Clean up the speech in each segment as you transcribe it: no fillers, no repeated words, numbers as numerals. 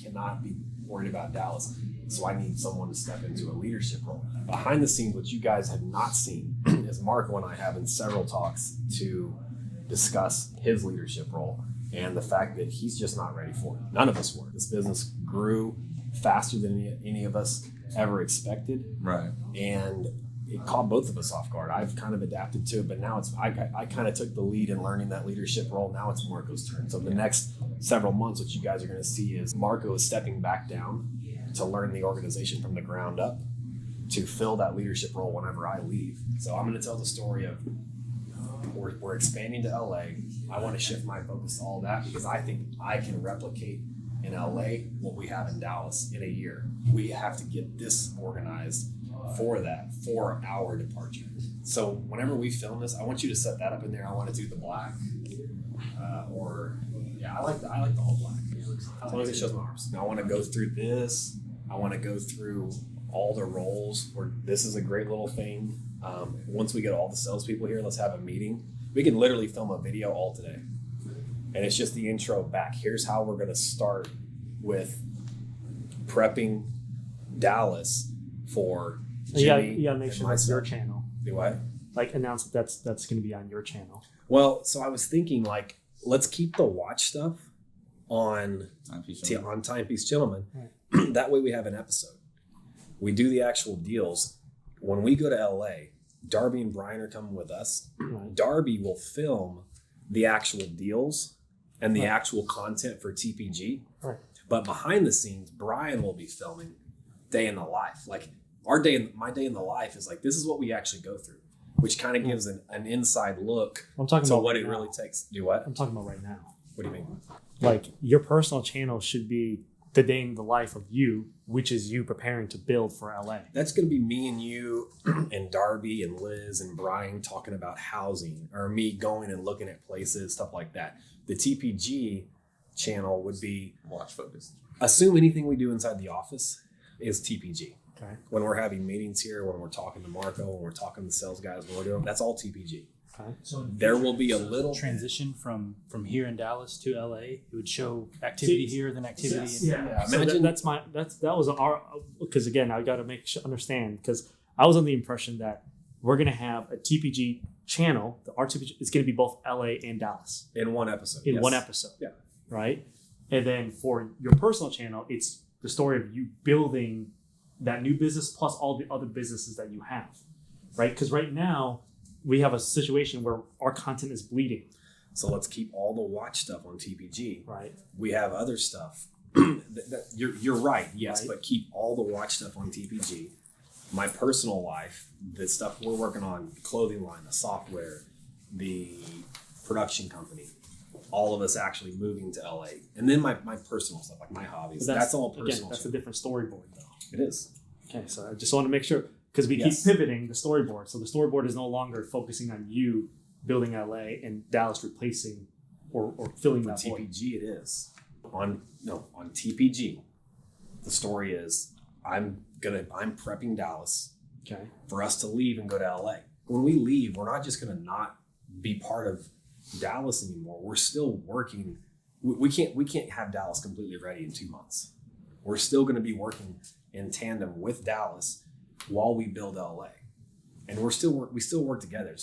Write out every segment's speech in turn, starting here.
cannot be worried about Dallas. So I need someone to step into a leadership role. Behind the scenes, what you guys have not seen is Marco and I having several talks to discuss his leadership role and the fact that he's just not ready for it. None of us were. This business grew faster than any of us ever expected. Right. And it caught both of us off guard. I've kind of adapted to it, but now I kind of took the lead in learning that leadership role. Now it's Marco's turn. So the next several months, what you guys are going to see is Marco is stepping back down to learn the organization from the ground up to fill that leadership role whenever I leave. So I'm going to tell the story of we're expanding to LA. I want to shift my focus to all that because I think I can replicate in LA what we have in Dallas in a year. We have to get this organized for our departure. So whenever we film this, I want you to set that up in there. I want to do the black I like the whole black. As long as it shows my arms. Now I want to go through this. I want to go through all the roles where this is a great little thing. Once we get all the salespeople here, let's have a meeting. We can literally film a video all today. And it's just the intro back. Here's how we're going to start with prepping Dallas for Jimmy. You gotta make sure that's your channel. Do what? Like announce that's going to be on your channel. Well, so I was thinking let's keep the watch stuff on Timepiece Gentleman. Right. That way we have an episode. We do the actual deals. When we go to LA, Darby and Brian are coming with us. Right. Darby will film the actual deals and the actual content for TPG. Right. But behind the scenes, Brian will be filming day in the life. Like my day in the life is like, this is what we actually go through, which kind of gives an inside look to what it really takes. Do what? I'm talking about right now. What do you mean? Like your personal channel should be the day in the life of you, which is you preparing to build for LA. That's going to be me and you and Darby and Liz and Brian talking about housing, or me going and looking at places, stuff like that. The TPG channel would be watch focused. Assume anything we do inside the office is TPG. Okay. When we're having meetings here, when we're talking to Marco, when we're talking to the sales guys, when we're doing, that's all TPG. Okay. So there will be a little transition from here in Dallas to LA. It would show activity here, then activity. Yeah. So imagine that was our, because again, I got to understand, because I was under the impression that we're going to have a TPG channel. Our TPG is going to be both LA and Dallas in one episode. One episode. Yeah. Right. And then for your personal channel, it's the story of you building that new business plus all the other businesses that you have. Right. Because right now, we have a situation where our content is bleeding. So let's keep all the watch stuff on TPG. Right. We have other stuff. You're right, yes, right. But keep all the watch stuff on TPG. My personal life, the stuff we're working on, clothing line, the software, the production company, all of us actually moving to LA. And then my personal stuff, like my hobbies. That's all personal. Again, that's a different storyboard though. It is. Okay, so I just want to make sure. Because we keep pivoting the storyboard. So the storyboard is no longer focusing on you building LA and Dallas replacing or filling that void. TPG it is. On TPG, the story is I'm prepping Dallas for us to leave and go to LA. When we leave, we're not just gonna not be part of Dallas anymore. We're still working. We can't have Dallas completely ready in 2 months. We're still gonna be working in tandem with Dallas while we build LA, and we still work together.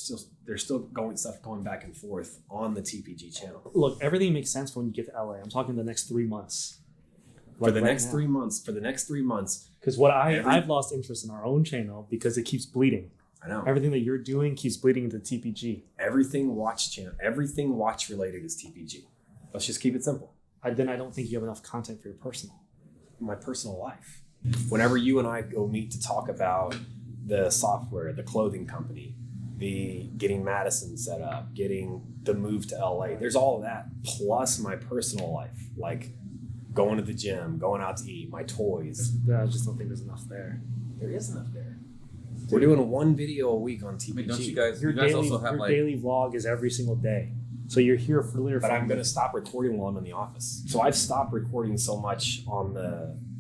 There's still going back and forth on the TPG channel. Look, everything makes sense when you get to LA. I'm talking the next 3 months. For the next 3 months, because I've lost interest in our own channel because it keeps bleeding. I know everything that you're doing keeps bleeding into TPG. Everything watch related is TPG. Let's just keep it simple. Then I don't think you have enough content for your personal. My personal life. Whenever you and I go meet to talk about the software, the clothing company, the getting Madison set up, getting the move to LA, there's all of that, plus my personal life, like going to the gym, going out to eat, my toys. I just don't think there's enough there. There is enough there. We're doing one video a week on TPG. I mean, don't you guys also have your daily vlog is every single day. So you're here for literally. But I'm going to stop recording while I'm in the office. So I've stopped recording so much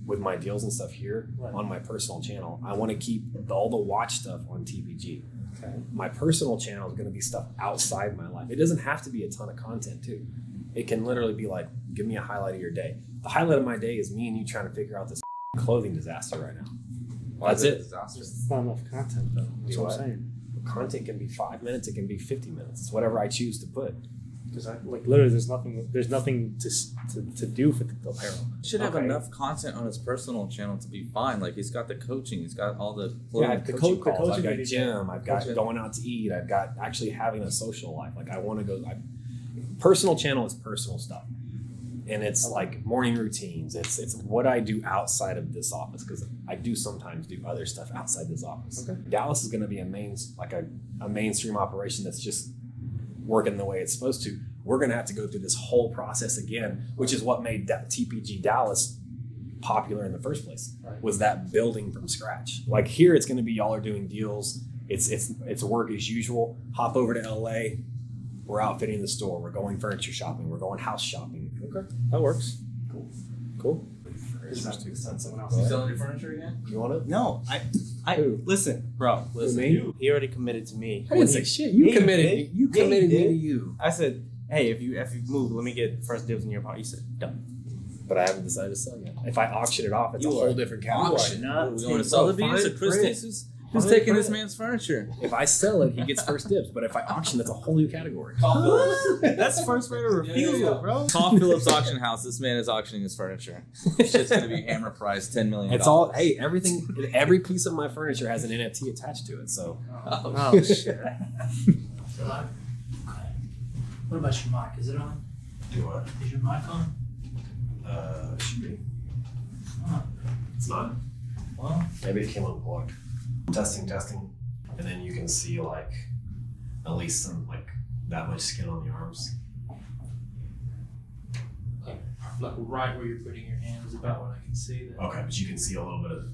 with my deals and stuff here on my personal channel. I want to keep all the watch stuff on TPG. Okay. My personal channel is going to be stuff outside my life. It doesn't have to be a ton of content too. It can literally be like, give me a highlight of your day. The highlight of my day is me and you trying to figure out this clothing disaster right now. Why That's is it. Disaster? It's not enough content though. That's Do what what? I'm saying. Content can be 5 minutes, it can be 50 minutes. It's whatever I choose to put. Because literally, there's nothing to do for the apparel. He should have Okay. enough content on his personal channel to be fine. Like he's got the coaching, he's got all the Yeah, clothing. the coaching calls. I've got meeting, gym. I've got Coaching. going out to eat. I've got actually having a social life. Like I want to go. Personal channel is personal stuff, and it's like morning routines. It's what I do outside of this office because I do sometimes do other stuff outside this office. Okay. Dallas is going to be a mainstream operation that's just working the way it's supposed to. We're going to have to go through this whole process again, which is what made TPG Dallas popular in the first place. Right. Was that building from scratch? Like here, it's going to be y'all are doing deals. It's work as usual. Hop over to LA. We're outfitting the store. We're going furniture shopping. We're going house shopping. Okay, that works. Cool. You selling your furniture again? You want it? No, I Who? listen, bro. Listen, me? he already committed to me. I didn't say shit. You Yeah, you committed. did. You Yeah, you committed me did. to you. I said, hey, if you move, let me get first dibs in your part. You said, done. But I haven't decided to sell yet. If I auction it off, it's You a are whole different category. Auction. not We want taking- to sell the Fine bees to Chris print. Who's Fine taking this print. man's furniture? If I sell it, he gets first dibs. But if I auction, that's a whole new category. That's first rate of refusal, bro. Call Phillips Auction House. This man is auctioning his furniture. It's just going to be hammer price $10 million. It's all. Hey, everything. Every piece of my furniture has an NFT attached to it. So Oh shit. Hello? Okay. What about your mic? Is it on? do what? Is your mic on? Should be. Oh, It's not. well, Maybe it came unplugged. Testing, and then you can see like at least some like that much skin on the arms. like right where you're putting your hand is about what I can see there. Okay, but you can see a little bit of.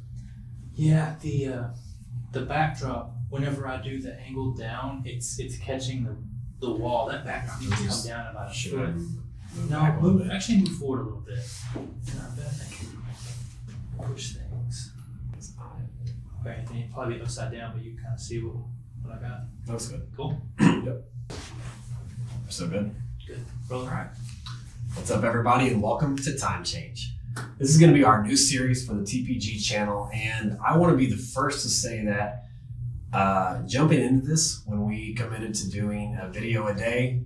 Yeah, the backdrop, whenever I do the angle down, it's catching the wall. That backdrop needs to come down about a Should I foot. move No, back a little move, bit? actually move forward a little bit. And I bet I can push things. Okay, then it'd probably be upside down, but you can kind of see what I got. Looks good. Cool. Yep. So good. Good. Rolling. All right. What's up, everybody, and welcome to Time Change. This is going to be our new series for the TPG channel, and I want to be the first to say that jumping into this, when we committed to doing a video a day,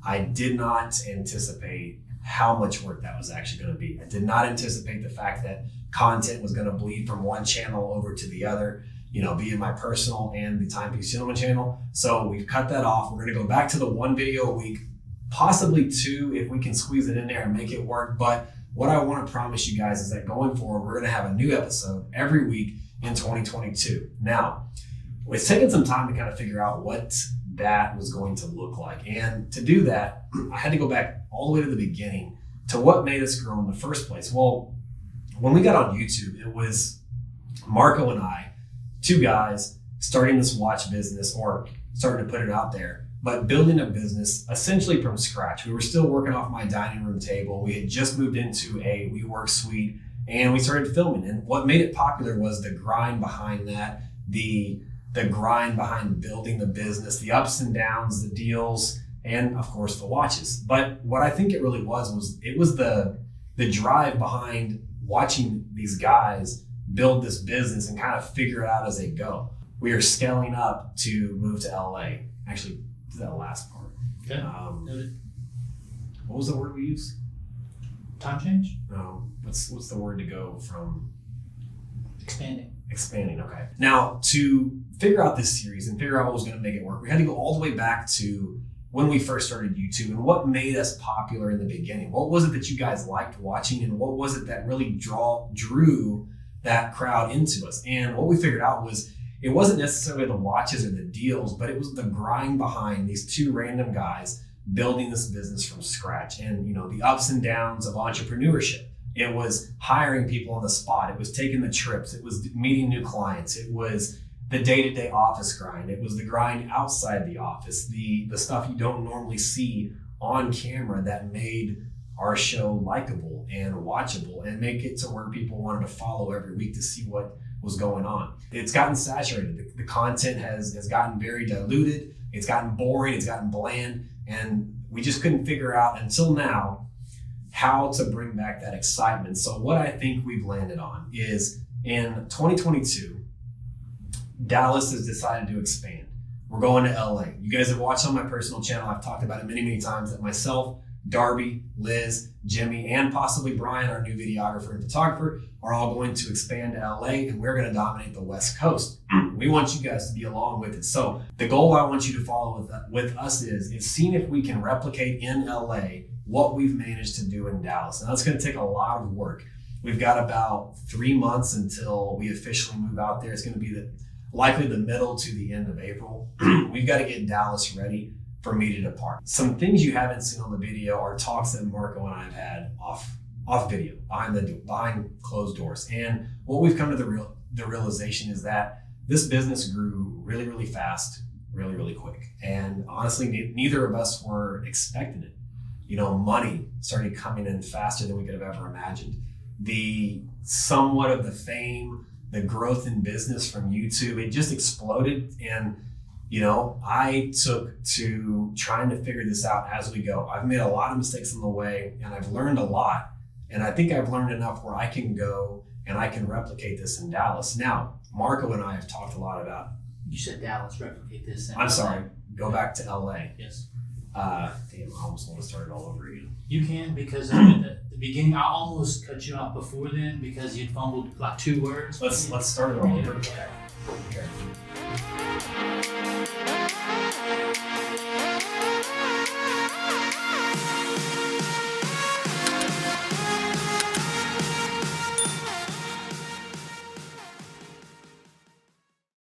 I did not anticipate how much work that was actually going to be. I did not anticipate the fact that content was going to bleed from one channel over to the other, be it my personal and the Timepiece Gentleman channel. So we've cut that off. We're going to go back to the one video a week, possibly two if we can squeeze it in there and make it work. But what I want to promise you guys is that going forward, we're going to have a new episode every week in 2022. Now, it's taken some time to kind of figure out what that was going to look like. And to do that, I had to go back all the way to the beginning to what made us grow in the first place. Well, when we got on YouTube, it was Marco and I, two guys starting this watch business, or starting to put it out there, but building a business essentially from scratch. We were still working off my dining room table. We had just moved into a WeWork suite, and we started filming. And what made it popular was the grind behind that, the grind behind building the business, the ups and downs, the deals, and of course the watches. But what I think it really was the drive behind watching these guys build this business and kind of figure it out as they go. We are scaling up to move to LA. Actually, to that last part. Okay. Noted. What was the word we used? Time change? No. What's the word to go from Expanding. expanding? Okay. Now, to figure out this series and figure out what was going to make it work, we had to go all the way back to when we first started YouTube and what made us popular in the beginning. What was it that you guys liked watching, and what was it that really drew that crowd into us? And what we figured out was it wasn't necessarily the watches or the deals, but it was the grind behind these two random guys building this business from scratch, and the ups and downs of entrepreneurship. It was hiring people on the spot. It was taking the trips. It was meeting new clients. It was the day-to-day office grind. It was the grind outside the office, the stuff you don't normally see on camera that made our show likable and watchable and make it to where people wanted to follow every week to see what was going on. It's gotten saturated. The content has gotten very diluted. It's gotten boring. It's gotten bland. And we just couldn't figure out until now how to bring back that excitement. So what I think we've landed on is in 2022, Dallas has decided to expand. We're going to LA. You guys have watched on my personal channel. I've talked about it many, many times that myself, Darby, Liz, Jimmy, and possibly Brian, our new videographer and photographer, are all going to expand to LA, and we're going to dominate the West Coast. We want you guys to be along with it. So the goal I want you to follow with us is seeing if we can replicate in LA what we've managed to do in Dallas. And that's going to take a lot of work. We've got about 3 months until we officially move out there. It's going to be likely the middle to the end of April. We've got to get Dallas ready for me to depart. Some things you haven't seen on the video are talks that Marco and I have had off video, behind closed doors. And what we've come to the realization is that this business grew really, really fast, really, really quick. And honestly, neither of us were expecting it. You know, money started coming in faster than we could have ever imagined. The somewhat of the fame, the growth in business from YouTube, it just exploded. And, you know, I took to trying to figure this out as we go. I've made a lot of mistakes on the way, and I've learned a lot. And I think I've learned enough where I can go and I can replicate this in Dallas. Now, Marco and I have talked a lot about. You said Dallas, replicate this. I'm sorry, go back to LA. Yes. Damn, I almost want to start it all over again. You can, because at the beginning, I almost cut you off before then because you'd fumbled like 2 words. Let's start it all over. Okay.